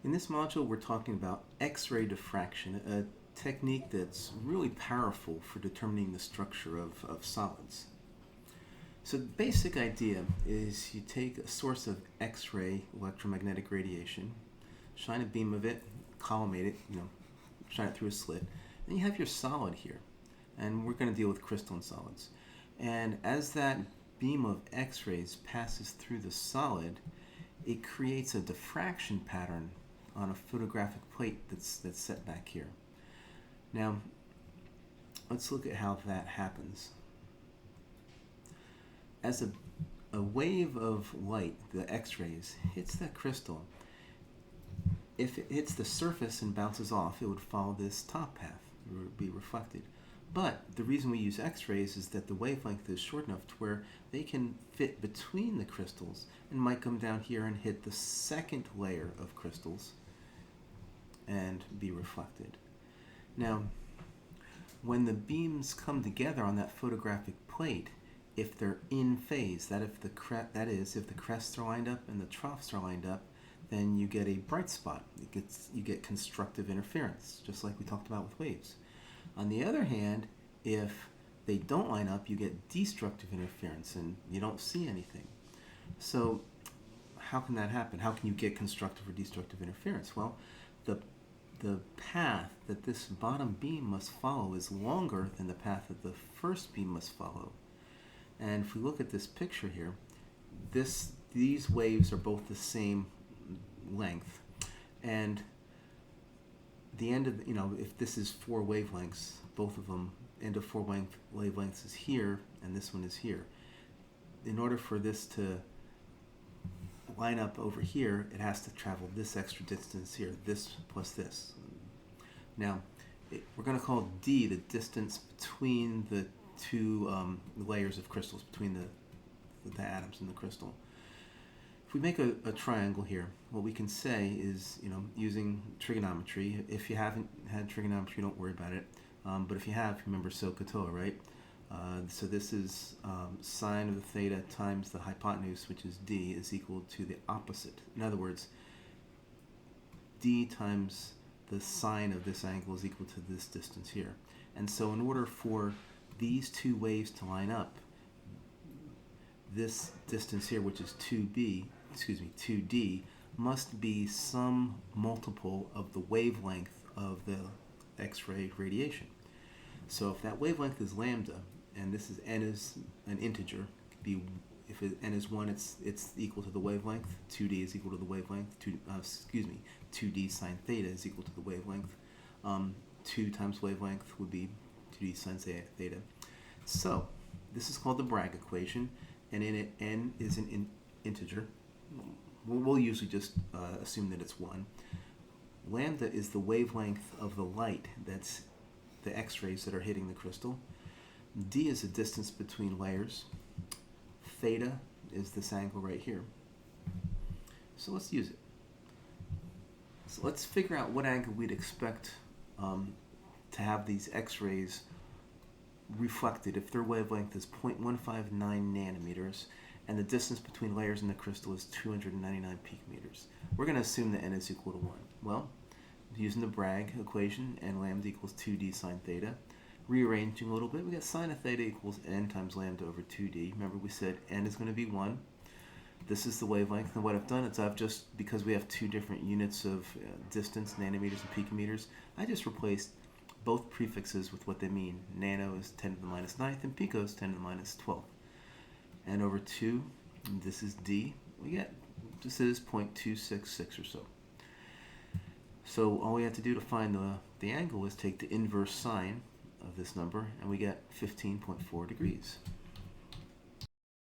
In this module, we're talking about X-ray diffraction, a technique that's really powerful for determining the structure of solids. So the basic idea is you take a source of X-ray electromagnetic radiation, shine a beam of it, collimate it, shine it through a slit, and you have your solid here. And we're going to deal with crystalline solids. And as that beam of X-rays passes through the solid, it creates a diffraction pattern on a photographic plate that's set back here. Now, let's look at how that happens. As a wave of light, the X-rays, hits that crystal, if it hits the surface and bounces off, it would follow this top path. It would be reflected. But the reason we use X-rays is that the wavelength is short enough to where they can fit between the crystals and might come down here and hit the second layer of crystals and be reflected. Now, when the beams come together on that photographic plate, if they're in phase, if the crests are lined up and the troughs are lined up, then you get a bright spot. You get constructive interference, just like we talked about with waves. On the other hand, if they don't line up, you get destructive interference and you don't see anything. So how can that happen? How can you get constructive or destructive interference? Well, the path that this bottom beam must follow is longer than the path that the first beam must follow. And if we look at this picture here, these waves are both the same length. And the end of, if this is 4 wavelengths, both of them, end of 4 wavelengths is here, and this one is here. In order for this to line up over here, it has to travel this extra distance here, this plus this. Now, we're going to call D the distance between the two layers of crystals, between the atoms in the crystal. If we make a triangle here, what we can say is, using trigonometry, if you haven't had trigonometry, don't worry about it. But if you have, remember SOHCAHTOA, right? So this is sine of the theta times the hypotenuse, which is D, is equal to the opposite. In other words, D times the sine of this angle is equal to this distance here. And so in order for these two waves to line up, this distance here, which is 2D, must be some multiple of the wavelength of the X-ray radiation. So if that wavelength is lambda, and this is n is an integer, if n is 1, it's equal to the wavelength. 2d is equal to the wavelength. 2d sine theta is equal to the wavelength. 2 times wavelength would be 2d sine theta. So this is called the Bragg equation, and in it n is an integer. We'll usually just assume that it's 1. Lambda is the wavelength of the light, that's the X-rays that are hitting the crystal. D is the distance between layers. Theta is this angle right here. So let's use it. So let's figure out what angle we'd expect to have these X-rays reflected if their wavelength is 0.159 nanometers and the distance between layers in the crystal is 299 picometers. We're going to assume that n is equal to 1. Well, using the Bragg equation, n lambda equals 2d sine theta. Rearranging a little bit, we got sine of theta equals n times lambda over 2d. Remember we said n is going to be 1. This is the wavelength, and what I've done is because we have two different units of distance, nanometers and picometers, I just replaced both prefixes with what they mean. Nano is 10 to the minus 9th, and pico is 10 to the minus 12th. And over 2, this is d, we get, this is 0.266 or so. So all we have to do to find the angle is take the inverse sine of this number, and we get 15.4 degrees.